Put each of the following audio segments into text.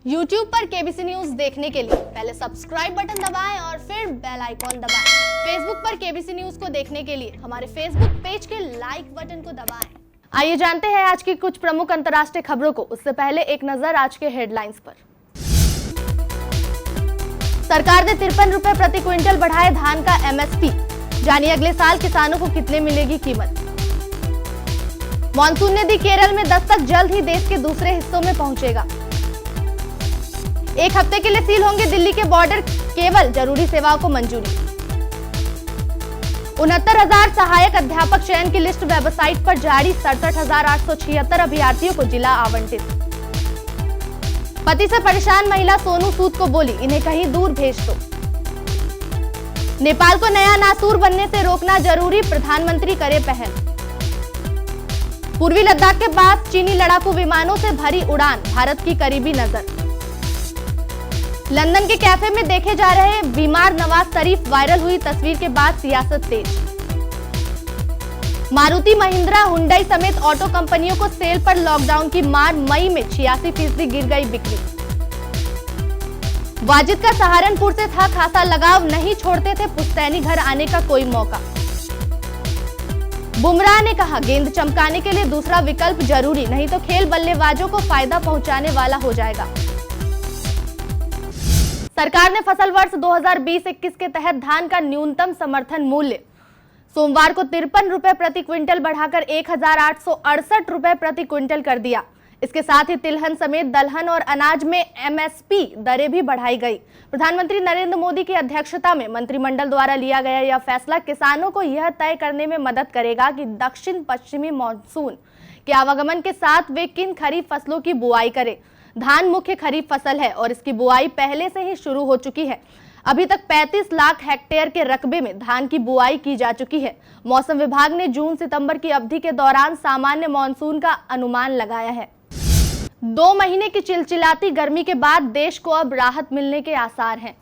YouTube पर KBC news देखने के लिए पहले सब्सक्राइब बटन दबाएं और फिर बेल आइकॉन दबाएं। Facebook पर केबीसी न्यूज को देखने के लिए हमारे Facebook पेज के लाइक बटन को दबाएं। आइए जानते हैं आज की कुछ प्रमुख अंतर्राष्ट्रीय खबरों को। उससे पहले एक नजर आज के हेडलाइंस पर। सरकार ने 53 रुपए प्रति क्विंटल बढ़ाए धान का MSP। जानिए अगले साल किसानों को कितने मिलेगी कीमत। मॉनसून ने दी केरल में दस्तक, जल्द ही देश के दूसरे हिस्सों में पहुंचेगा। एक हफ्ते के लिए सील होंगे दिल्ली के बॉर्डर, केवल जरूरी सेवाओं को मंजूरी। 69,000 सहायक अध्यापक चयन की लिस्ट वेबसाइट पर जारी, 67,876 अभ्यर्थियों को जिला आवंटित। पति से परेशान महिला सोनू सूद को बोली, इन्हें कहीं दूर भेज दो। नेपाल को नया नासूर बनने से रोकना जरूरी, प्रधानमंत्री करे पहल। पूर्वी लद्दाख के पास चीनी लड़ाकू विमानों से भरी उड़ान, भारत की करीबी नजर। लंदन के कैफे में देखे जा रहे बीमार नवाज शरीफ, वायरल हुई तस्वीर के बाद सियासत तेज। मारुति, महिंद्रा, हुंडई समेत ऑटो कंपनियों को सेल पर लॉकडाउन की मार, मई में 86% गिर गई बिक्री। वाजिद का सहारनपुर से था खासा लगाव, नहीं छोड़ते थे पुश्तैनी घर आने का कोई मौका। बुमराह ने कहा, गेंद चमकाने के लिए दूसरा विकल्प जरूरी, नहीं तो खेल बल्लेबाजों को फायदा पहुंचाने वाला हो जाएगा। सरकार ने फसल वर्ष 2020-21 के तहत धान का न्यूनतम समर्थन मूल्य सोमवार को 53 रुपए प्रति क्विंटल बढ़ाकर 1,868 रुपए प्रति क्विंटल कर दिया। इसके साथ ही तिलहन समेत दलहन और अनाज में MSP दरें भी बढ़ाई गई। प्रधानमंत्री नरेंद्र मोदी की अध्यक्षता में मंत्रिमंडल द्वारा लिया गया यह फैसला किसानों को यह तय करने में मदद करेगा कि दक्षिण पश्चिमी मानसून के आवागमन के साथ वे किन खरीफ फसलों की बुआई करें। धान मुख्य खरीफ फसल है और इसकी बुआई पहले से ही शुरू हो चुकी है। अभी तक 35 लाख हेक्टेयर के रकबे में धान की बुआई की जा चुकी है। मौसम विभाग ने जून-सितंबर की अवधि के दौरान सामान्य मानसून का अनुमान लगाया है। 2 महीने की चिलचिलाती गर्मी के बाद देश को अब राहत मिलने के आसार हैं।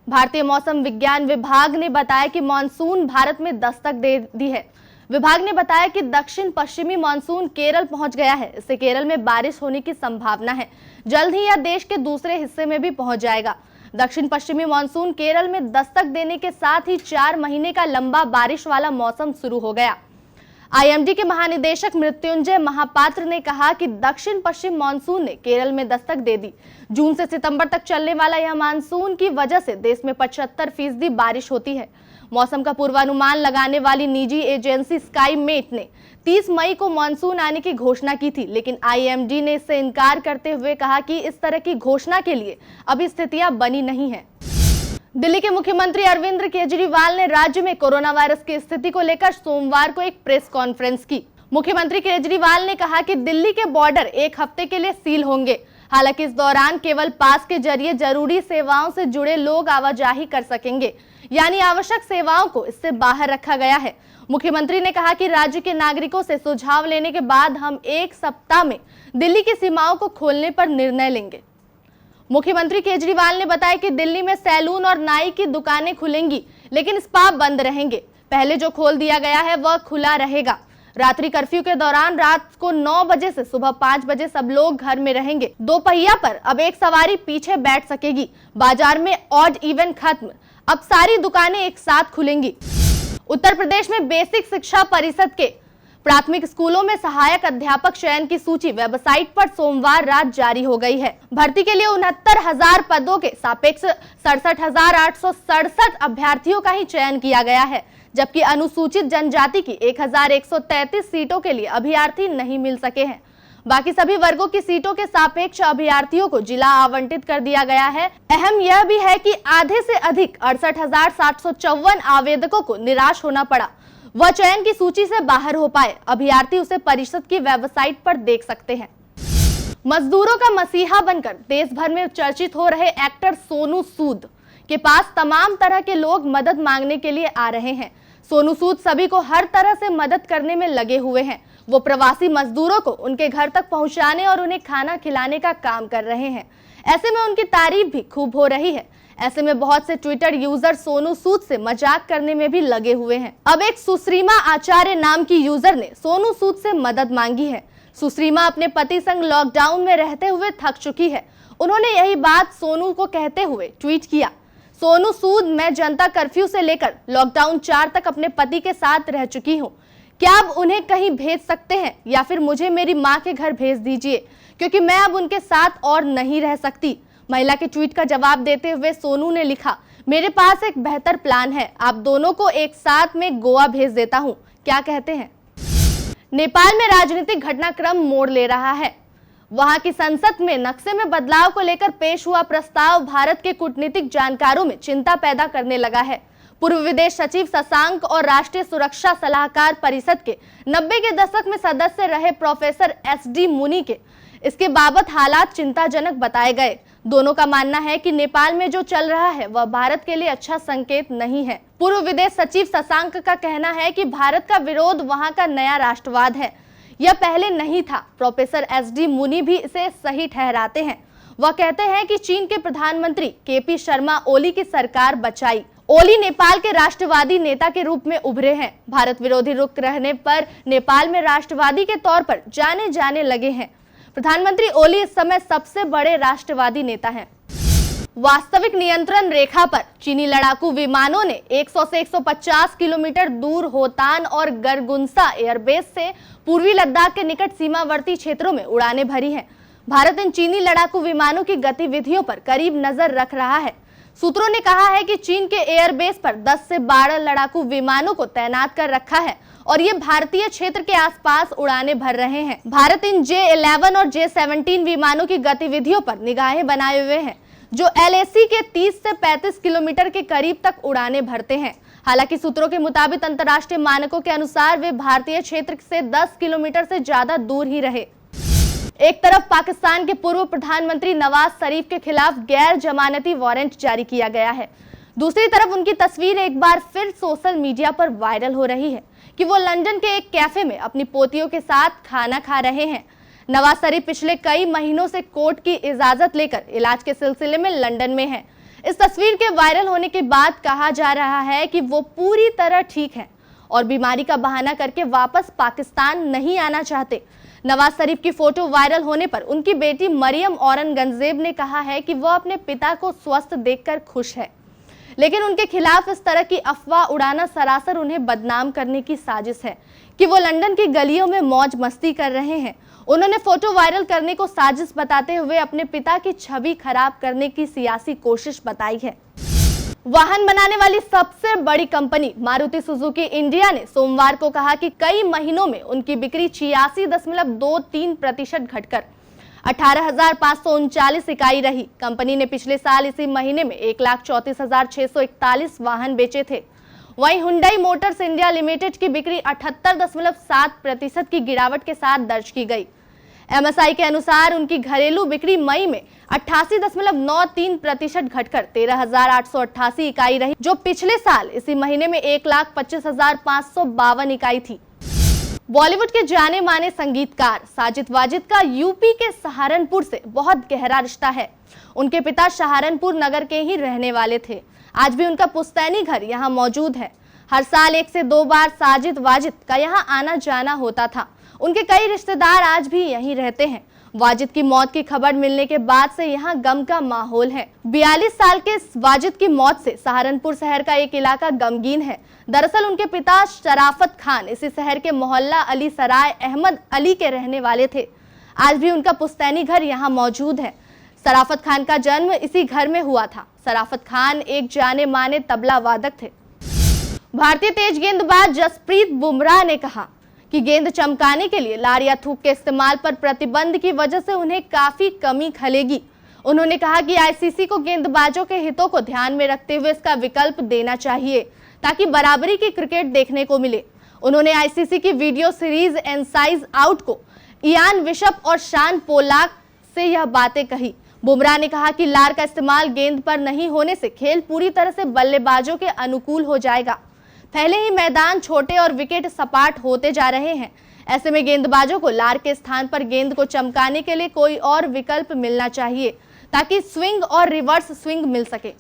भारतीय मौसम विज्ञान विभाग ने बताया कि मानसून भारत में दस्तक दे दी है। विभाग ने बताया कि दक्षिण पश्चिमी मानसून केरल पहुंच गया है। इससे केरल में बारिश होने की संभावना है। जल्द ही यह देश के दूसरे हिस्से में भी पहुंच जाएगा। दक्षिण पश्चिमी मानसून केरल में दस्तक देने के साथ ही 4 महीने का लंबा बारिश वाला मौसम शुरू हो गया। IMD के महानिदेशक मृत्युंजय महापात्र ने कहा कि दक्षिण पश्चिम मानसून ने केरल में दस्तक दे दी। जून से सितंबर तक चलने वाला यह मानसून की वजह से देश में 75% बारिश होती है। मौसम का पूर्वानुमान लगाने वाली निजी एजेंसी स्काईमेट ने 30 मई को मानसून आने की घोषणा की थी, लेकिन IMD ने इससे इनकार करते हुए कहा कि इस तरह की घोषणा के लिए अभी स्थितियां बनी नहीं है। दिल्ली के मुख्यमंत्री अरविंद केजरीवाल ने राज्य में कोरोना वायरस की स्थिति को लेकर सोमवार को एक प्रेस कॉन्फ्रेंस की। मुख्यमंत्री केजरीवाल ने कहा कि दिल्ली के बॉर्डर एक हफ्ते के लिए सील होंगे। हालांकि इस दौरान केवल पास के जरिए जरूरी सेवाओं से जुड़े लोग आवाजाही कर सकेंगे, यानी आवश्यक सेवाओं को इससे बाहर रखा गया है। मुख्यमंत्री ने कहा कि राज्य के नागरिकों से सुझाव लेने के बाद हम 1 सप्ताह में दिल्ली की सीमाओं को खोलने पर निर्णय लेंगे। मुख्यमंत्री केजरीवाल ने बताया कि दिल्ली में सैलून और नाई की दुकानें खुलेंगी, लेकिन स्पा बंद रहेंगे। पहले जो खोल दिया गया है वह खुला रहेगा। रात्रि कर्फ्यू के दौरान रात को 9 बजे से सुबह 5 बजे सब लोग घर में रहेंगे। 2 पहिया पर अब एक सवारी पीछे बैठ सकेगी। बाजार में ऑड इवन खत्म, अब सारी दुकानें एक साथ खुलेंगी। उत्तर प्रदेश में बेसिक शिक्षा परिषद के प्राथमिक स्कूलों में सहायक अध्यापक चयन की सूची वेबसाइट पर सोमवार रात जारी हो गई है। भर्ती के लिए 69,000 पदों के सापेक्ष 67,867 अभ्यर्थियों का ही चयन किया गया है, जबकि अनुसूचित जनजाति की 1,133 सीटों के लिए अभ्यर्थी नहीं मिल सके हैं। बाकी सभी वर्गों की सीटों के सापेक्ष अभ्यर्थियों को जिला आवंटित कर दिया गया है। अहम यह भी है कि आधे से अधिक 68,754 आवेदकों को निराश होना पड़ा। वह चयन की सूची से बाहर हो पाए। अभ्यर्थी उसे परिषद की वेबसाइट पर देख सकते हैं। मजदूरों का मसीहा बनकर देश भर में चर्चित हो रहे एक्टर सोनू सूद के पास तमाम तरह के लोग मदद मांगने के लिए आ रहे हैं। सोनू सूद सभी को हर तरह से मदद करने में लगे हुए हैं। वो प्रवासी मजदूरों को उनके घर तक पहुंचाने और उन्हें खाना खिलाने का काम कर रहे हैं। ऐसे में उनकी तारीफ भी खूब हो रही है। ऐसे में बहुत से ट्विटर यूजर सोनू सूद से मजाक करने में भी लगे हुए हैं। अब एक सुश्रीमा आचार्य नाम की यूजर ने सोनू सूद से मदद मांगी है। सुश्रीमा अपने पति संग लॉकडाउन में रहते हुए थक चुकी है। उन्होंने यही बात सोनू को कहते हुए ट्वीट किया। सोनू सूद, मैं जनता कर्फ्यू से लेकर लॉकडाउन 4 तक अपने पति के साथ रह चुकी हूँ। क्या आप उन्हें कहीं भेज सकते हैं या फिर मुझे मेरी माँ के घर भेज दीजिए, क्योंकि मैं अब उनके साथ और नहीं रह सकती। महिला के ट्वीट का जवाब देते हुए सोनू ने लिखा, मेरे पास एक बेहतर प्लान है, आप दोनों को एक साथ में गोवा भेज देता हूँ, क्या कहते हैं। नेपाल में राजनीतिक घटनाक्रम मोड़ ले रहा है। वहां की संसद में नक्शे में बदलाव को लेकर पेश हुआ प्रस्ताव भारत के कूटनीतिक जानकारों में चिंता पैदा करने लगा है। पूर्व विदेश सचिव शशांक और राष्ट्रीय सुरक्षा सलाहकार परिषद के 90 के दशक में सदस्य रहे प्रोफेसर SD मुनि के इसके बाबत हालात चिंताजनक बताए गए। दोनों का मानना है कि नेपाल में जो चल रहा है वह भारत के लिए अच्छा संकेत नहीं है। पूर्व विदेश सचिव शशांक का कहना है कि भारत का विरोध वहां का नया राष्ट्रवाद है, यह पहले नहीं था। प्रोफेसर SD मुनि भी इसे सही ठहराते हैं। वह कहते हैं कि चीन के प्रधानमंत्री KP शर्मा ओली की सरकार बचाई। ओली नेपाल के राष्ट्रवादी नेता के रूप में उभरे हैं। भारत विरोधी रुख रहने पर नेपाल में राष्ट्रवादी के तौर पर जाने लगे हैं। प्रधानमंत्री ओली इस समय सबसे बड़े राष्ट्रवादी नेता हैं। वास्तविक नियंत्रण रेखा पर चीनी लड़ाकू विमानों ने 100 से 150 किलोमीटर दूर होतान और गरगुंसा एयरबेस से पूर्वी लद्दाख के निकट सीमावर्ती क्षेत्रों में उड़ानें भरी हैं। भारत इन चीनी लड़ाकू विमानों की गतिविधियों पर करीब नजर रख रहा है। सूत्रों ने कहा है कि चीन के एयरबेस पर 10 से 12 लड़ाकू विमानों को तैनात कर रखा है और ये भारतीय क्षेत्र के आसपास उड़ानें भर रहे हैं। भारत इन J-11 और J-17 विमानों की गतिविधियों पर निगाहें बनाए हुए हैं, जो LAC के 30 से 35 किलोमीटर के करीब तक उड़ानें भरते हैं। हालांकि सूत्रों के मुताबिक अंतर्राष्ट्रीय मानकों के अनुसार वे भारतीय क्षेत्र से 10 किलोमीटर से ज्यादा दूर ही रहे। एक तरफ पाकिस्तान के पूर्व प्रधानमंत्री नवाज शरीफ के खिलाफ गैर जमानती वारंट जारी किया गया है, दूसरी तरफ उनकी तस्वीर एक बार फिर सोशल मीडिया पर वायरल हो रही है कि वो लंदन के एक कैफे में अपनी पोतियों के साथ खाना खा रहे हैं। नवाज शरीफ पिछले कई महीनों से कोर्ट की इजाजत लेकर इलाज के सिलसिले में लंदन में हैं। इस तस्वीर के वायरल होने के बाद कहा जा रहा है कि वो पूरी तरह ठीक हैं और बीमारी का बहाना करके वापस पाकिस्तान नहीं आना चाहते। नवाज शरीफ की फोटो वायरल होने पर उनकी बेटी मरियम औरंगजेब ने कहा है कि वह अपने पिता को स्वस्थ देखकर खुश है, लेकिन उनके खिलाफ इस तरह की अफवाह उड़ाना सरासर उन्हें बदनाम करने की साजिश है कि वो लंदन की गलियों में मौज मस्ती कर रहे हैं। उन्होंने फोटो वायरल करने को साजिश बताते हुए अपने पिता की छवि खराब करने की सियासी कोशिश बताई है। वाहन बनाने वाली सबसे बड़ी कंपनी मारुति सुजुकी इंडिया ने सोमवार को कहा कि कई महीनों में उनकी बिक्री 86.23% घटकर 18,539 इकाई रही। कंपनी ने पिछले साल इसी महीने में 1,34,641 वाहन बेचे थे। वहीं हुंडई मोटर्स इंडिया लिमिटेड की बिक्री 78.7% की गिरावट के साथ दर्ज की गई। MSI के अनुसार उनकी घरेलू बिक्री मई में 88.93% घटकर 13,888 इकाई रही, जो पिछले साल इसी महीने में 1,25,552 इकाई थी। बॉलीवुड के जाने माने संगीतकार साजिद वाजिद का यूपी के सहारनपुर से बहुत गहरा रिश्ता है। उनके पिता सहारनपुर नगर के ही रहने वाले थे। आज भी उनका पुश्तैनी घर यहाँ मौजूद है। हर साल 1 से 2 बार साजिद वाजिद का यहाँ आना जाना होता था। उनके कई रिश्तेदार आज भी यहीं रहते हैं। वाजिद की मौत की खबर मिलने के बाद से यहाँ गम का माहौल है। 42 साल के वाजिद की मौत से सहारनपुर शहर का एक इलाका गमगीन है। दरअसल उनके पिता शराफत खान इसी शहर के मोहल्ला अली सराय अहमद अली के रहने वाले थे। आज भी उनका पुश्तैनी घर यहाँ मौजूद है। शराफत खान का जन्म इसी घर में हुआ था। शराफत खान एक जाने माने तबला वादक थे। भारतीय तेज गेंदबाज जसप्रीत बुमराह ने कहा कि गेंद चमकाने के लिए लार या थूक के इस्तेमाल पर प्रतिबंध की वजह से उन्हें काफी कमी खलेगी। उन्होंने कहा कि ICC को गेंदबाजों के हितों को ध्यान में रखते हुए इसका विकल्प देना चाहिए ताकि बराबरी की क्रिकेट देखने को मिले। उन्होंने ICC की वीडियो सीरीज इनसाइड आउट को इयान बिशप और शान पोलाक से यह बातें कही। बुमराह ने कहा कि लार का इस्तेमाल गेंद पर नहीं होने से खेल पूरी तरह से बल्लेबाजों के अनुकूल हो जाएगा। पहले ही मैदान छोटे और विकेट सपाट होते जा रहे हैं। ऐसे में गेंदबाजों को लार के स्थान पर गेंद को चमकाने के लिए कोई और विकल्प मिलना चाहिए ताकि स्विंग और रिवर्स स्विंग मिल सके।